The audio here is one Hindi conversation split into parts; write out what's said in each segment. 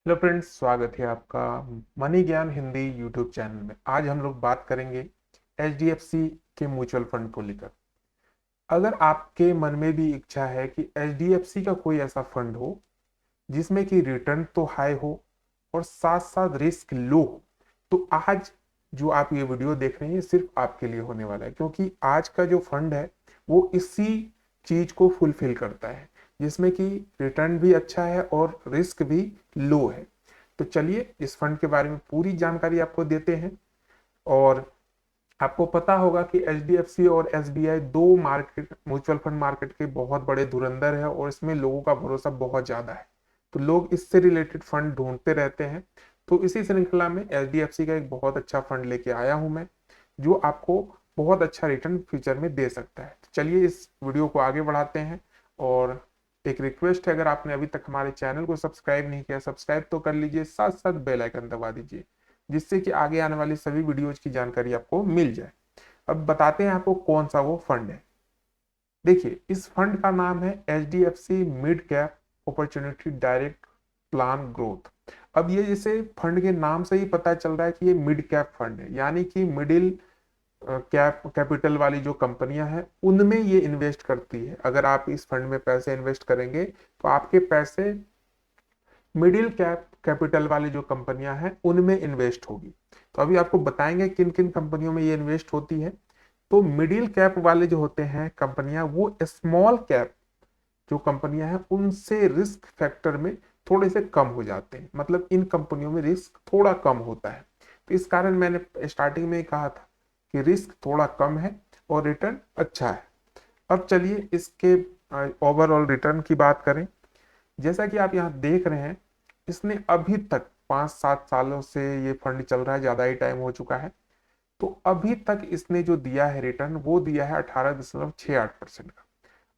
हेलो फ्रेंड्स, स्वागत है आपका मनी ज्ञान हिंदी यूट्यूब चैनल में। आज हम लोग बात करेंगे एचडीएफसी के म्यूचुअल फंड को लेकर। अगर आपके मन में भी इच्छा है कि एचडीएफसी का कोई ऐसा फंड हो जिसमें कि रिटर्न तो हाई हो और साथ साथ रिस्क लो हो, तो आज जो आप ये वीडियो देख रहे हैं सिर्फ आपके लिए होने वाला है, क्योंकि आज का जो फंड है वो इसी चीज को फुलफिल करता है, जिसमें कि रिटर्न भी अच्छा है और रिस्क भी लो है। तो चलिए इस फंड के बारे में पूरी जानकारी आपको देते हैं। और आपको पता होगा कि एचडीएफसी और एसबीआई दो मार्केट म्यूचुअल फंड मार्केट के बहुत बड़े धुरंधर है और इसमें लोगों का भरोसा बहुत ज्यादा है। तो लोग इससे रिलेटेड फंड ढूंढते रहते हैं। तो इसी श्रृंखला में एचडीएफसी का एक बहुत अच्छा फंड लेके आया हूं मैं, जो आपको बहुत अच्छा रिटर्न फ्यूचर में दे सकता है। तो चलिए इस वीडियो को आगे बढ़ाते हैं। और एक रिक्वेस्ट है, अगर आपने अभी तक हमारे चैनल को सब्सक्राइब नहीं किया, सब्सक्राइब तो कर लीजिए, साथ साथ बेल आइकन दबा दीजिए, जिससे कि आगे आने वाली सभी वीडियोज की जानकारी आपको मिल जाए। अब बताते हैं आपको कौन सा वो फंड है। देखिए, इस फंड का नाम है H D F C mid cap opportunity direct plan growth. अब ये जैसे फंड के नाम से ही पता चल रहा है कि ये मिड कैप फंड है, यानी कि मिडिल कैपिटल वाली जो कंपनियां हैं उनमें ये इन्वेस्ट करती है। अगर आप इस फंड में पैसे इन्वेस्ट करेंगे तो आपके पैसे मिडिल कैपिटल वाली जो कंपनियां हैं उनमें इन्वेस्ट होगी। तो अभी आपको बताएंगे किन किन कंपनियों में ये इन्वेस्ट होती है। तो मिडिल कैप वाले जो होते हैं कंपनियां, वो स्मॉल कैप जो कंपनियां हैं उनसे रिस्क फैक्टर में थोड़े से कम हो जाते हैं, मतलब इन कंपनियों में रिस्क थोड़ा कम होता है। तो इस कारण मैंने स्टार्टिंग में ही कहा था कि रिस्क थोड़ा कम है और रिटर्न अच्छा है। अब चलिए इसके ओवरऑल रिटर्न की बात करें। जैसा कि आप यहाँ देख रहे हैं, इसने अभी तक 5-7 सालों से ये फंड चल रहा है, ज्यादा ही टाइम हो चुका है। तो अभी तक इसने जो दिया है रिटर्न, वो दिया है 18.68% का।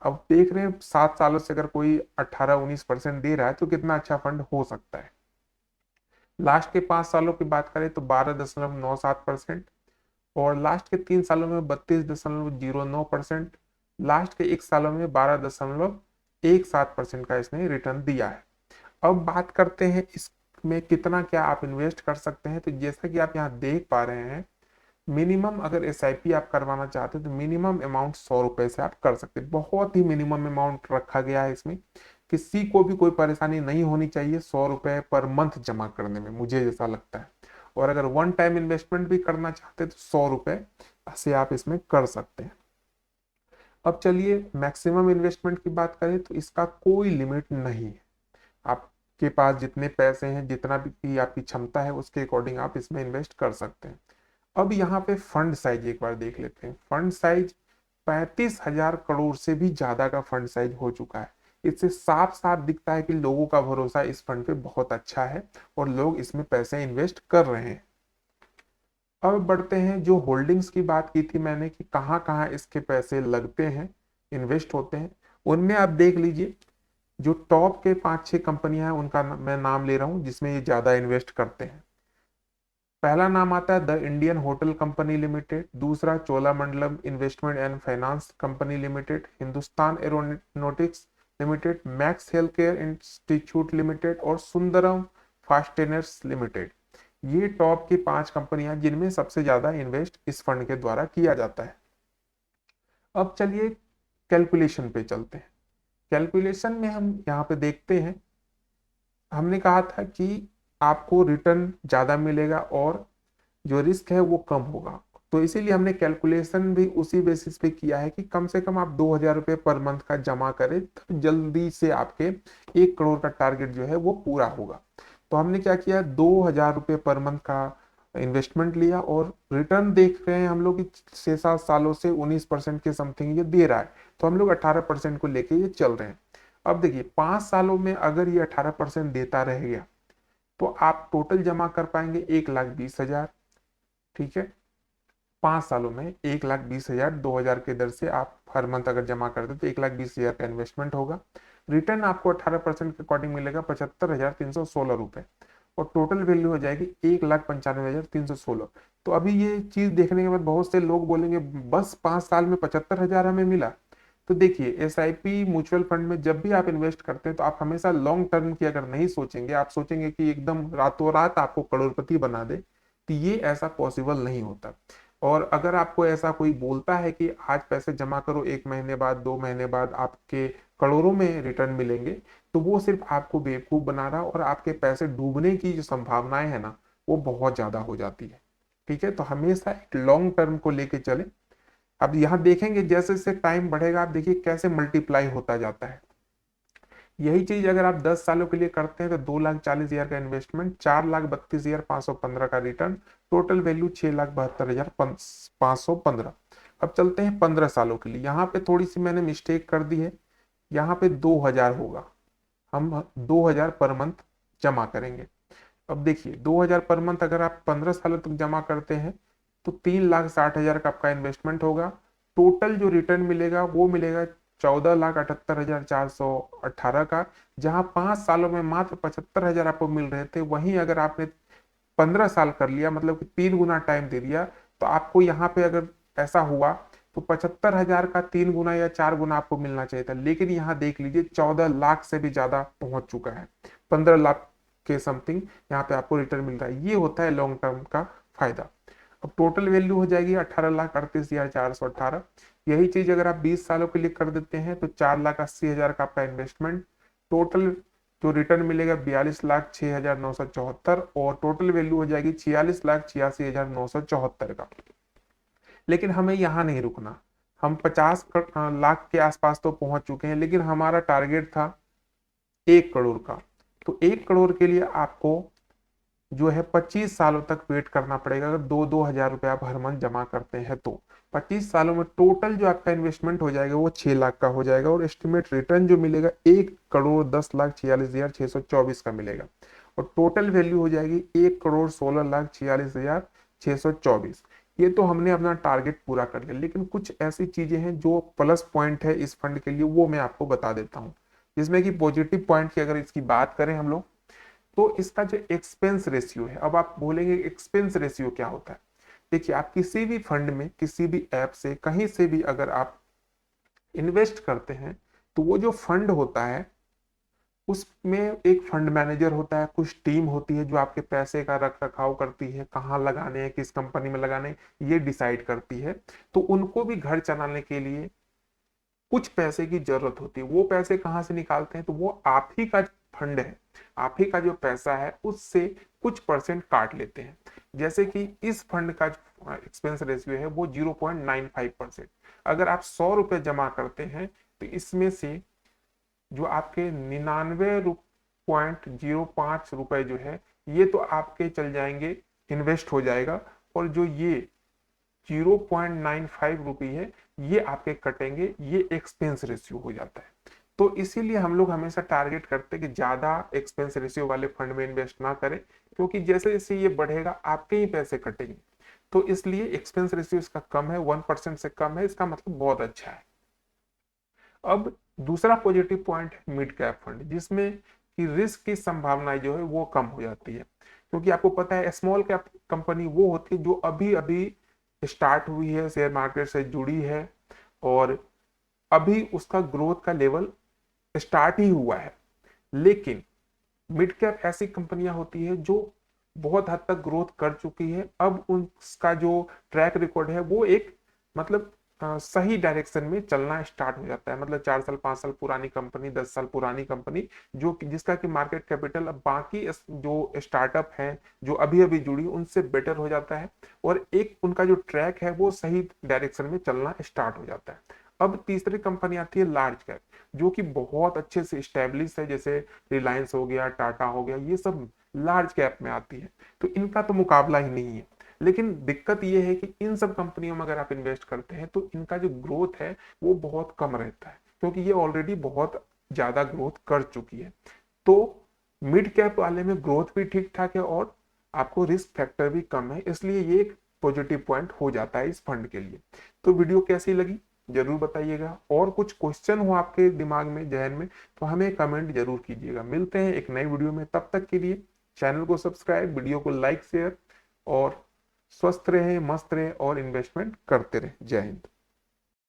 अब देख रहे हैं 7 सालों से अगर कोई 18-19% दे रहा है तो कितना अच्छा फंड हो सकता है। लास्ट के 5 सालों की बात करें तो 12.97%, और लास्ट के 3 सालों में 32.09%, लास्ट के 1 सालों में 12.17% का इसने रिटर्न दिया है। अब बात करते हैं इसमें कितना क्या आप इन्वेस्ट कर सकते हैं। तो जैसा कि आप यहाँ देख पा रहे हैं, मिनिमम अगर एसआईपी आप करवाना चाहते हैं तो मिनिमम अमाउंट 100 रुपए से आप कर सकते हैं। बहुत ही मिनिमम अमाउंट रखा गया है इसमें। किसी को भी कोई परेशानी नहीं होनी चाहिए 100 रुपए पर मंथ जमा करने में, मुझे जैसा लगता है। और अगर वन टाइम इन्वेस्टमेंट भी करना चाहते हैं तो 100 रुपए से आप इसमें कर सकते हैं। अब चलिए मैक्सिमम इन्वेस्टमेंट की बात करें तो इसका कोई लिमिट नहीं है। आपके पास जितने पैसे हैं, जितना भी आपकी क्षमता है, उसके अकॉर्डिंग आप इसमें इन्वेस्ट कर सकते हैं। अब यहाँ पे फंड साइज एक बार देख लेते हैं। फंड साइज 35,000 करोड़ से भी ज्यादा का फंड साइज हो चुका है। इससे साफ साफ दिखता है कि लोगों का भरोसा इस फंड पे बहुत अच्छा है और लोग इसमें पैसे इन्वेस्ट कर रहे हैं। अब बढ़ते हैं, जो होल्डिंग्स की बात की थी मैंने कि कहाँ कहाँ इसके पैसे लगते हैं, इन्वेस्ट होते हैं, उनमें आप देख लीजिए। जो टॉप के 5-6 कंपनियां हैं उनका मैं नाम ले रहा हूं जिसमें ये ज्यादा इन्वेस्ट करते हैं। पहला नाम आता है the Indian hotel company limited, दूसरा Cholamandalam investment and finance company limited, Hindustan aeronautics limited, Max health care institute limited और सुंदरम फास्टेनर्स लिमिटेड। ये टॉप की 5 कंपनियां जिनमें सबसे ज्यादा इन्वेस्ट इस फंड के द्वारा किया जाता है। अब चलिए कैलकुलेशन पे चलते हैं। कैलकुलेशन में हम यहाँ पे देखते हैं, हमने कहा था कि आपको रिटर्न ज्यादा मिलेगा और जो रिस्क है वो कम होगा। तो इसीलिए हमने कैलकुलेशन भी उसी बेसिस पे किया है कि कम से कम आप 2,000 रुपये पर मंथ का जमा करें, तब जल्दी से आपके 1 करोड़ का टारगेट जो है वो पूरा होगा। तो हमने क्या किया, 2,000 रुपये पर मंथ का इन्वेस्टमेंट लिया और रिटर्न देख रहे हैं हम लोग कि 6-7 सालों से 19% के समथिंग ये दे रहा है। तो हम लोग 18% को लेके ये चल रहे हैं। अब देखिए 5 सालों में अगर ये 18% देता रहेगा तो आप टोटल जमा कर पाएंगे 1,20,000। ठीक है, 5 सालों में 1,20,000, 2,000 के दर से आप हर मंथ अगर जमा करते तो 1,20,000 का इन्वेस्टमेंट होगा। रिटर्न आपको 18% के अकॉर्डिंग मिलेगा 75,316 रुपए, और टोटल वैल्यू हो जाएगी 1,95,316। तो अभी ये चीज देखने के बाद बहुत से लोग बोलेंगे बस 5 साल में 75,000 हमें मिला। तो देखिए एसआईपी म्यूचुअल फंड में जब भी आप इन्वेस्ट करते हैं तो आप हमेशा लॉन्ग टर्म की अगर नहीं सोचेंगे, आप सोचेंगे कि एकदम रातों रात आपको करोड़पति बना दे, तो ये ऐसा पॉसिबल नहीं होता। और अगर आपको ऐसा कोई बोलता है कि आज पैसे जमा करो, 1 महीने बाद 2 महीने बाद आपके करोड़ों में रिटर्न मिलेंगे, तो वो सिर्फ आपको बेवकूफ बना रहा और आपके पैसे डूबने की जो संभावनाएं है ना, वो बहुत ज्यादा हो जाती है। ठीक है, तो हमेशा एक लॉन्ग टर्म को लेके चले। अब यहाँ देखेंगे जैसे जैसे टाइम बढ़ेगा, आप देखिए कैसे मल्टीप्लाई होता जाता है। यही चीज अगर आप 10 सालों के लिए करते हैं तो 2,40,000 का इन्वेस्टमेंट, 4,32,515 का रिटर्न, टोटल वैल्यू 6,72,515। अब चलते हैं 15 सालों के लिए। यहाँ पे थोड़ी सी मैंने मिस्टेक कर दी है, यहाँ पे 2,000 होगा, हम 2,000 पर मंथ जमा करेंगे। अब देखिए 2,000 पर मंथ अगर आप 15 सालों तक जमा करते हैं तो 3,60,000 का आपका इन्वेस्टमेंट होगा। टोटल जो रिटर्न मिलेगा वो मिलेगा 14,78,418 का। जहां 5 सालों में मात्र 75,000 आपको मिल रहे थे, वहीं अगर आपने 15 साल कर लिया, मतलब कि 3 गुना टाइम दे दिया, तो आपको यहाँ पे अगर ऐसा हुआ तो 75,000 का 3 गुना या 4 गुना आपको मिलना चाहिए था। लेकिन यहाँ देख लीजिए 14 लाख से भी ज्यादा पहुंच चुका है, 15 लाख के समथिंग यहाँ पे आपको रिटर्न मिल रहा है। ये होता है लॉन्ग टर्म का फायदा। अब टोटल वैल्यू हो जाएगी 18,38,418। यही चीज अगर आप 20 सालों के लिए कर देते हैं तो 4,80,000 का आपका इन्वेस्टमेंट, टोटल जो रिटर्न मिलेगा 42,06,974, और टोटल वैल्यू हो जाएगी 46,86,974 का। लेकिन हमें यहाँ नहीं रुकना, हम 50 लाख के आसपास तो पहुंच चुके हैं, लेकिन हमारा टारगेट था 1 करोड़ का। तो 1 करोड़ के लिए आपको जो है 25 सालों तक वेट करना पड़ेगा। अगर 2-2 हजार रुपये आप हर मंथ जमा करते हैं तो 25 सालों में टोटल जो आपका इन्वेस्टमेंट हो जाएगा वो 6 लाख का हो जाएगा, और एस्टिमेट रिटर्न जो मिलेगा 1,10,46,624 का मिलेगा, और टोटल वैल्यू हो जाएगी 1,16,46,624। ये तो हमने अपना टारगेट पूरा कर लिया, लेकिन कुछ ऐसी चीजें हैं जो प्लस पॉइंट है इस फंड के लिए, वो मैं आपको बता देता हूँ। जिसमें कि पॉजिटिव पॉइंट की अगर इसकी बात करें हम लोग, तो इसका जो एक्सपेंस रेशियो है, अब आप बोलेंगे एक्सपेंस रेशियो क्या होता है। देखिए आप किसी भी फंड में, किसी भी ऐप से, कहीं से भी अगर आप इन्वेस्ट करते हैं, तो वो जो फंड होता है उसमें एक फंड मैनेजर होता है, कुछ टीम होती है जो आपके पैसे का रख रखाव करती है, कहाँ लगाने हैं, किस कंपनी में लगाने हैं, ये डिसाइड करती है। तो उनको भी घर चलाने के लिए कुछ पैसे की जरूरत होती है। वो पैसे कहाँ से निकालते हैं, तो वो आप ही का फंड है, आप ही का जो पैसा है उससे कुछ परसेंट काट लेते हैं। जैसे कि इस फंड का एक्सपेंस रेशियो है वो 0.95%। अगर आप 100 रुपए जमा करते हैं तो इसमें से जो आपके 99.05 रुपए जो है, ये तो आपके चल जाएंगे, इन्वेस्ट हो जाएगा, और जो ये 0.95 रुपये है ये आपके कटेंगे, ये एक्सपेंस रेशियो हो जाता है। तो इसीलिए हम लोग हमेशा टारगेट करते हैं कि ज्यादा एक्सपेंस रेशियो वाले फंड में इन्वेस्ट ना करें, क्योंकि जैसे जैसे ये बढ़ेगा आपके ही पैसे कटेंगे। तो इसलिए एक्सपेंस रेशियो इसका कम है, 1% से कम है, इसका मतलब बहुत अच्छा है। अब दूसरा पॉजिटिव पॉइंट है मिड कैप फंड, जिसमें कि रिस्क की संभावना जो है वो कम हो जाती है। क्योंकि आपको पता है स्मॉल कैप कंपनी वो होती है जो अभी अभी स्टार्ट हुई है, शेयर मार्केट से जुड़ी है, और अभी उसका ग्रोथ का लेवल स्टार्ट ही हुआ है। लेकिन मिड कैप ऐसी कंपनियां होती है जो बहुत हद तक ग्रोथ कर चुकी है, अब उसका जो ट्रैक रिकॉर्ड है वो एक मतलब सही डायरेक्शन में चलना स्टार्ट हो जाता है। मतलब 4 साल 5 साल पुरानी कंपनी, 10 साल पुरानी कंपनी, जो जिसका कि मार्केट कैपिटल अब बाकी जो स्टार्टअप है जो अभी अभी जुड़ी उनसे बेटर हो जाता है, और एक उनका जो ट्रैक है वो सही डायरेक्शन में चलना स्टार्ट हो जाता है। अब तीसरी कंपनी आती है लार्ज कैप, जो कि बहुत अच्छे से स्टेब्लिश है, जैसे रिलायंस हो गया, टाटा हो गया, ये सब लार्ज कैप में आती है। तो इनका तो मुकाबला ही नहीं है। लेकिन दिक्कत ये है कि इन सब कंपनियों में अगर आप इन्वेस्ट करते हैं तो इनका जो ग्रोथ है वो बहुत कम रहता है, क्योंकि ये ऑलरेडी बहुत ज्यादा ग्रोथ कर चुकी है। तो मिड कैप वाले में ग्रोथ भी ठीक ठाक है और आपको रिस्क फैक्टर भी कम है, इसलिए ये एक पॉजिटिव पॉइंट हो जाता है इस फंड के लिए। तो वीडियो कैसी लगी जरूर बताइएगा, और कुछ क्वेश्चन हो आपके दिमाग में, जहन में, तो हमें कमेंट जरूर कीजिएगा। मिलते हैं एक नई वीडियो में, तब तक के लिए चैनल को सब्सक्राइब, वीडियो को लाइक शेयर, और स्वस्थ रहें, मस्त रहें और इन्वेस्टमेंट करते रहें। जय हिंद।